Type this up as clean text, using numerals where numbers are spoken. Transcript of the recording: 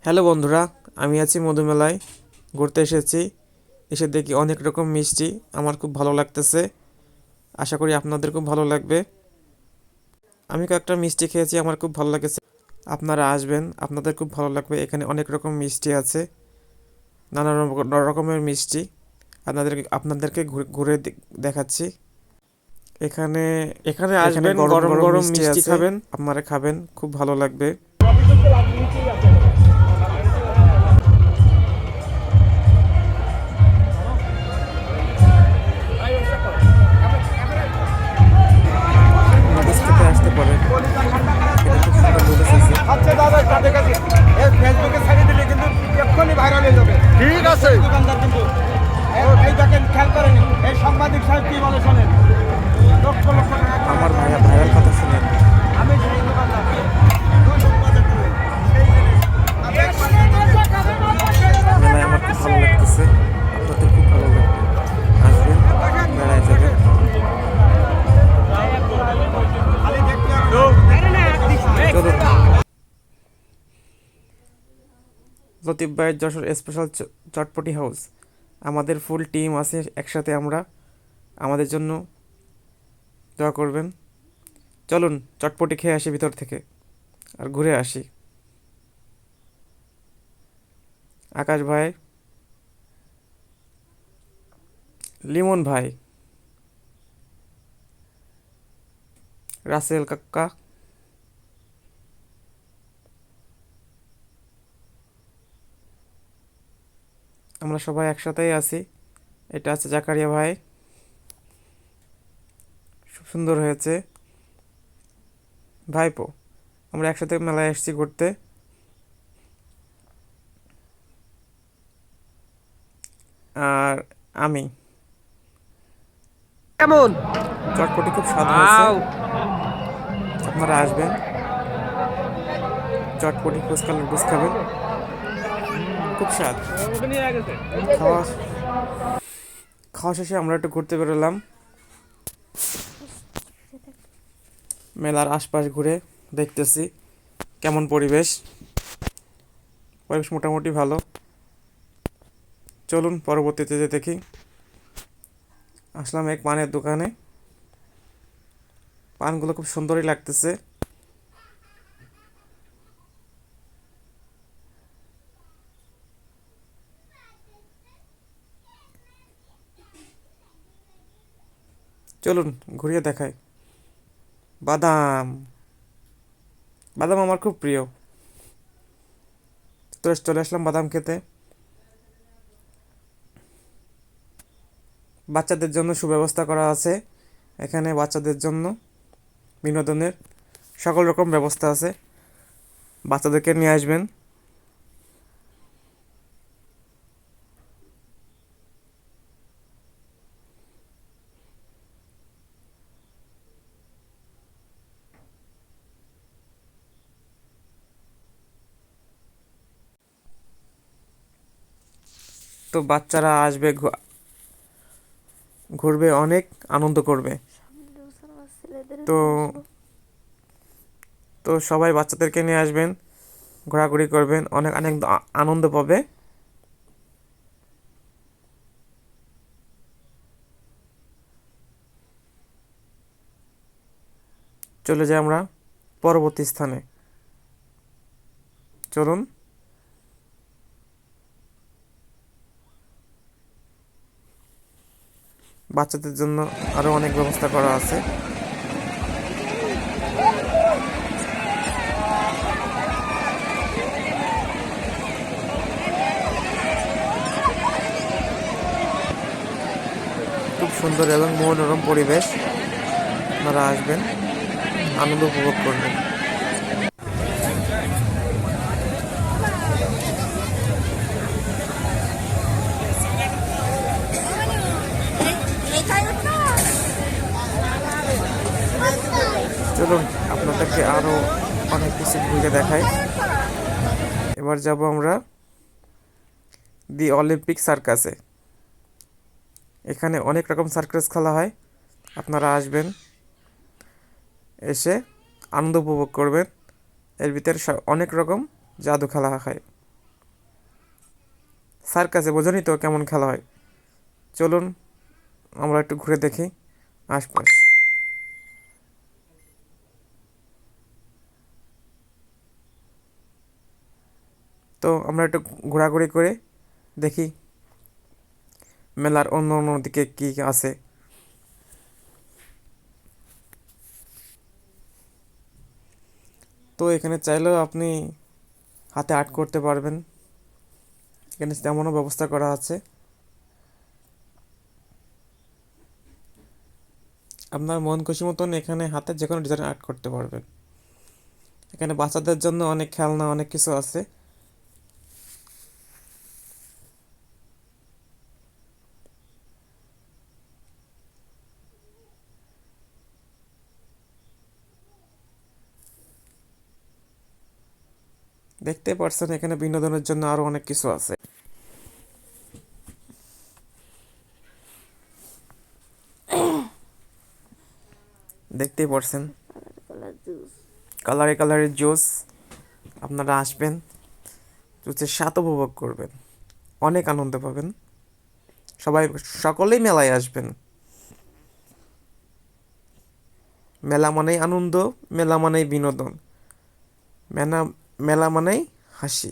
Hello বন্ধুরা, আমি আছি মধুমেলায় ঘুরতে এসেছি। এসে দেখি অনেক রকম মিষ্টি, আমার খুব ভালো লাগতেছে। আশা করি আপনাদের খুব ভালো লাগবে। আমি কয়েকটা মিষ্টি খেয়েছি, আমার খুব ভালো লেগেছে। আপনারা আসবেন, আপনাদের খুব ভালো লাগবে। এখানে অনেক রকম মিষ্টি আছে, নানা রকমের মিষ্টি। আপনাদেরকে ঘুরে দেখাচ্ছি। এখানে এখানে আসবেন, গরম গরম গরম গরম মিষ্টি মিষ্টি আছে। খাবেন, আপনারা খাবেন, খুব ভালো লাগবে। নুডলস খেতে আসতে পারেন, এখানে খুব সুন্দর নুডলস আছে। আচ্ছা দাদা তাদের কাছে ফেসবুকে ছাড়িয়ে দিলে কিন্তু এক্ষুনি ভাইরাল হয়ে যাবে। ঠিক আছে। দোকানদার কিন্তু এই দেখেন খেয়াল করেন এই সাংবাদিক সাহেব কি বলে শোনেন। লক্ষ লক্ষ টাকা আমার ভাইরাল কথা শুনেন। আমি সেই দোকানদার দুই সংবাদে করেন সেই জিনিস মেলায় আমার খুব ভালো লাগতেছে, আপনাদের খুব ভালো লাগবে। আসবেন, মেলায় যাবেন। খালি দেখতে হবে। চলুন, লতিফ ভাইয়ের যশোর স্পেশাল চটপটি হাউস। আমাদের ফুল টিম আছে একসাথে, আমাদের জন্য দোয়া করবেন। চলুন চটপটি খেয়ে আসি ভিতর থেকে, আর ঘুরে আসি। আকাশ ভাই, লিমন ভাই, রাসেল কাকা, আমরা সবাই একসাথেই আছি। এটা আছে জাকারিয়া ভাই, খুব সুন্দর হয়েছে। ভাইপো, আমরা একসাথে মেলায় এসেছি ঘুরতে। আর আমি, কেমন? চটপটি খুব স্বাদ হয়েছে, ওয়াও! আপনারা আসবেন। চটপটি ফুচকা নুডলস খাবেন, খুব স্বাদ। খাওয়া খাওয়া শেষে আমরা একটু ঘুরতে বেরোলাম, মেলার আশপাশ ঘুরে দেখতেছি কেমন পরিবেশ। পরিবেশ মোটামুটি ভালো। চলুন পরবর্তীতে যে দেখি। আসলাম এক পানের দোকানে, পানগুলো খুব সুন্দরই লাগতেছে। চলুন ঘুরিয়ে দেখাই। বাদাম, বাদাম আমার খুব প্রিয়, তো চলে আসলাম বাদাম খেতে। বাচ্চাদের জন্য সুব্যবস্থা করা আছে এখানে, বাচ্চাদের জন্য বিনোদনের সকল রকম ব্যবস্থা আছে, বাচ্চাদেরকে নিয়ে আসবেন। তো বাচ্চারা আসবে, ঘুরবে, অনেক আনন্দ করবে। তো তো সবাই বাচ্চাদেরকে নিয়ে আসবেন, ঘোরাঘুরি করবেন, অনেক অনেক আনন্দ পাবে। চলে যাই আমরা পরবর্তী স্থানে। চলুন, বাচ্চাদের জন্য আরও অনেক ব্যবস্থা করা আছে। খুব সুন্দর এবং মনোরম পরিবেশ, আপনারা আসবেন, আনন্দ উপভোগ করবেন। চলুন আপনাদেরকে আরও অনেক কিছু ঘুরে দেখাই। এবার যাব আমরা দি অলিম্পিক সার্কাসে। এখানে অনেক রকম সার্কাস খেলা হয়, আপনারা আসবেন, এসে আনন্দ উপভোগ করবেন। এর ভিতরে অনেক রকম জাদু খেলা হয়। সার্কাসে বোঝেনই তো কেমন খেলা হয়। চলুন আমরা একটু ঘুরে দেখি আশপাশ। তো আমরা একটু ঘোরাঘুরি করে দেখি মেলার অন্য অন্য দিকে কী আছে। তো এখানে চাইলেও আপনি হাতে আর্ট করতে পারবেন, এখানে তেমনও ব্যবস্থা করা আছে। আপনার মন খুশি মতন এখানে হাতে যে কোনো ডিজাইন আর্ট করতে পারবেন। এখানে বাচ্চাদের জন্য অনেক খেলনা অনেক কিছু আছে। দেখতে পারছেন এখানে বিনোদনের জন্য আরো অনেক কিছু আছে। দেখতেই পারছেন কালারে কালারে জুস। আপনারা আসবেন, জুসের স্বাদ উপভোগ করবেন, অনেক আনন্দ পাবেন। সবাই সকলেই মেলায় আসবেন। মেলা মানেই আনন্দ, মেলা মানেই বিনোদন, মেলা মেলা মানেই হাসি।